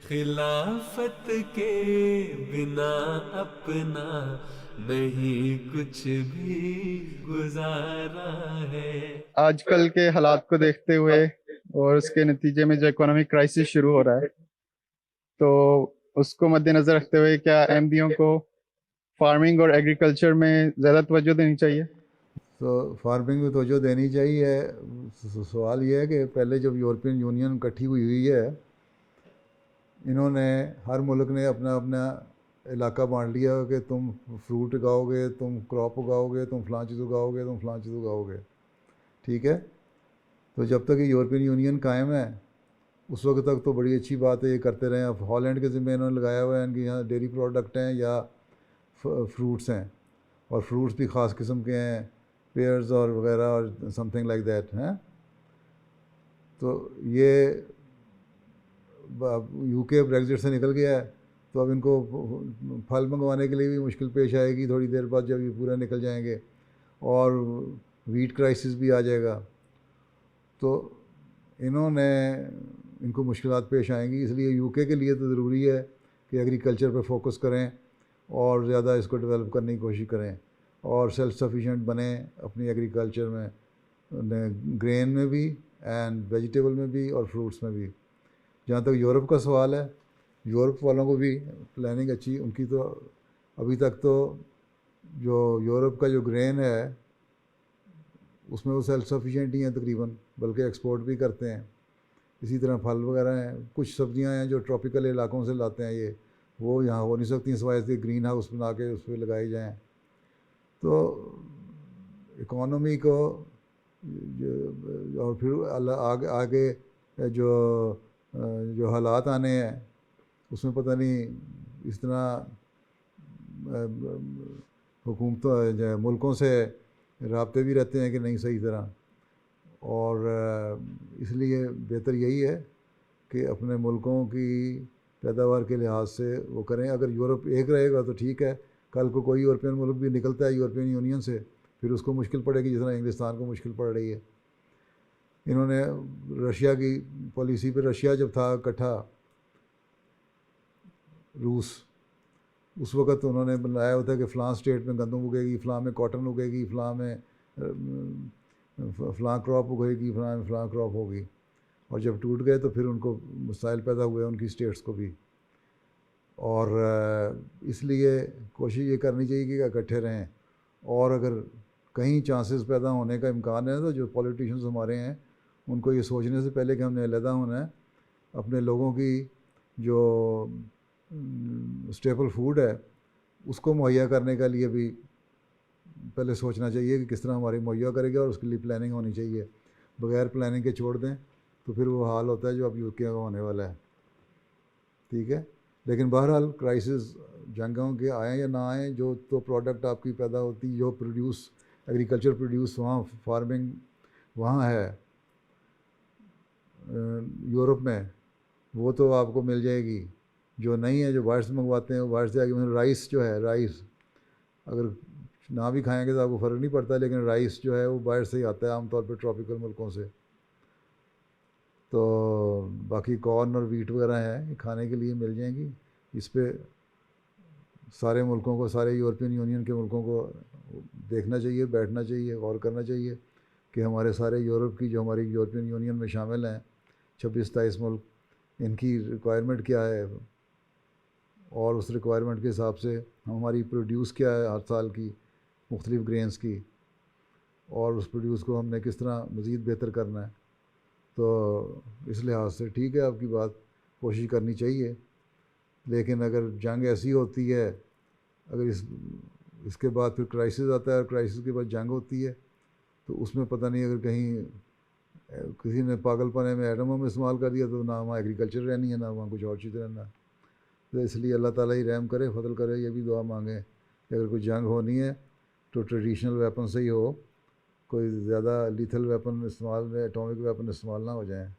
खिलाफत के बिना अपना नहीं कुछ भी गुजारा है। आजकल के हालात को देखते हुए और उसके नतीजे में जो इकोनॉमिक क्राइसिस शुरू हो रहा है, तो उसको मद्देनजर रखते हुए क्या अहमदियों को फार्मिंग और एग्रीकल्चर में ज़्यादा तवज्जो देनी चाहिए? तो फार्मिंग में तवज्जो देनी चाहिए। सवाल ये है कि पहले जब यूरोपियन यूनियन इकट्ठी हुई हुई है, इन्होंने हर मुल्क ने अपना अपना इलाका बांट लिया कि तुम फ्रूट उगाओगे, तुम क्रॉप उगाओगे, तुम फलां चीज़ उगाओगे, तुम फलां चीज़ उगाओगे। ठीक है। तो जब तक ये यूरोपियन यूनियन कायम है उस वक्त तक तो बड़ी अच्छी बात है, ये करते रहे। अब हॉलैंड के ज़िम्मे इन्होंने लगाया हुआ है, इनके यहाँ डेयरी प्रोडक्ट हैं या फ्रूट्स हैं, और फ्रूट्स भी ख़ास किस्म के हैं, पेयर्स और वगैरह और समथिंग लाइक दैट हैं। तो ये यूके ब्रेग्जिट से निकल गया है, तो अब इनको फल मंगवाने के लिए भी मुश्किल पेश आएगी थोड़ी देर बाद जब ये पूरा निकल जाएंगे, और वीट क्राइसिस भी आ जाएगा। तो इन्होंने इनको मुश्किलात पेश आएंगी। इसलिए यूके के लिए तो ज़रूरी है कि एग्रीकल्चर पर फोकस करें और ज़्यादा इसको डेवलप करने की कोशिश करें और सेल्फ सफिशिएंट बने अपनी एग्रीकल्चर में, ग्रेन में भी एंड वेजिटेबल में भी और फ्रूट्स में भी। जहाँ तक यूरोप का सवाल है, यूरोप वालों को भी प्लानिंग अच्छी उनकी तो अभी तक तो जो यूरोप का जो ग्रेन है उसमें वो सेल्फ सफिशिएंट ही हैं तकरीबन, बल्कि एक्सपोर्ट भी करते हैं। इसी तरह फल वगैरह हैं, कुछ सब्जियां हैं जो ट्रॉपिकल इलाकों से लाते हैं, ये वो यहाँ हो नहीं सकती सिवाय से ग्रीन हाउस बना के उस पर लगाई जाएँ। तो इकॉनमी को और फिर आगे आगे जो जो हालात आने हैं उसमें पता नहीं इस तरह हुकूमतों मुल्कों से राब्ते भी रहते हैं कि नहीं सही तरह। और इसलिए बेहतर यही है कि अपने मुल्कों की पैदावार के लिहाज से वो करें। अगर यूरोप एक रहेगा तो ठीक है, कल को कोई यूरोपियन मुल्क भी निकलता है यूरोपियन यूनियन से, फिर उसको मुश्किल पड़ेगी जिस तरह इंग्लिस्तान को मुश्किल पड़ रही है। इन्होंने रशिया की पॉलिसी पे, रशिया जब था इकट्ठा रूस, उस वक़्त उन्होंने बनाया होता है कि फ़लाँ स्टेट में गंदम उगेगी, फ़लाँ में कॉटन उगेगी, फ़लाँ में फ़लाँ क्रॉप उगेगी, फ़लाँ में फ़लाँ क्रॉप होगी। और जब टूट गए तो फिर उनको मसाइल पैदा हुए उनकी स्टेट्स को भी। और इसलिए कोशिश ये करनी चाहिए कि इकट्ठे रहें, और अगर कहीं चांसेस पैदा होने का इम्कान है तो जो पॉलिटिशियंस हमारे हैं उनको ये सोचने से पहले कि हमने अलहदा होना है, अपने लोगों की जो स्टेपल फूड है उसको मुहैया करने के लिए भी पहले सोचना चाहिए कि किस तरह हमारी मुहैया करेगा, और उसके लिए प्लानिंग होनी चाहिए। बगैर प्लानिंग के छोड़ दें तो फिर वो हाल होता है जो अब यूके का होने वाला है। ठीक है। लेकिन बहरहाल क्राइसिस जंगों के आए या ना आए, जो तो प्रोडक्ट आपकी पैदा होती, जो प्रोड्यूस एग्रीकल्चर प्रोड्यूस वहाँ फार्मिंग वहाँ है यूरोप में, वो तो आपको मिल जाएगी। जो नहीं है, जो बाहर से मंगवाते हैं वो बाहर से आएगी। मतलब राइस जो है, राइस अगर ना भी खाएंगे तो आपको फ़र्क नहीं पड़ता, लेकिन राइस जो है वो बाहर से ही आता है आमतौर पर ट्रॉपिकल मुल्कों से। तो बाकी कॉर्न और वीट वगैरह हैं, ये खाने के लिए मिल जाएंगी। इस पे सारे मुल्कों को, सारे यूरोपियन यूनियन के मुल्कों को देखना चाहिए, बैठना चाहिए, गौर करना चाहिए कि हमारे सारे यूरोप की, जो हमारी यूरोपियन यूनियन में शामिल हैं 26-27 मुल्क, इनकी रिक्वायरमेंट क्या है, और उस रिक्वायरमेंट के हिसाब से हमारी प्रोड्यूस क्या है हर साल की मुख्तलिफ़ ग्रेन्स की, और उस प्रोड्यूस को हमने किस तरह मज़ीद बेहतर करना है। तो इस लिहाज से ठीक है आपकी बात, कोशिश करनी चाहिए। लेकिन अगर जंग ऐसी होती है, अगर इसके बाद फिर क्राइसिस आता है और क्राइसिस के बाद जंग होती है, तो उसमें पता नहीं अगर कहीं किसी ने पागलपने में एटम बम इस्तेमाल कर दिया तो ना वहाँ एग्रीकल्चर रहनी है ना वहाँ कुछ और चीज़ रहना है। तो इसलिए अल्लाह ताला ही रहम करे, फजल करे, ये भी दुआ मांगे कि अगर कोई जंग होनी है तो ट्रेडिशनल वेपन से ही हो, कोई ज़्यादा लीथल वेपन इस्तेमाल में, एटॉमिक वेपन इस्तेमाल ना हो जाए।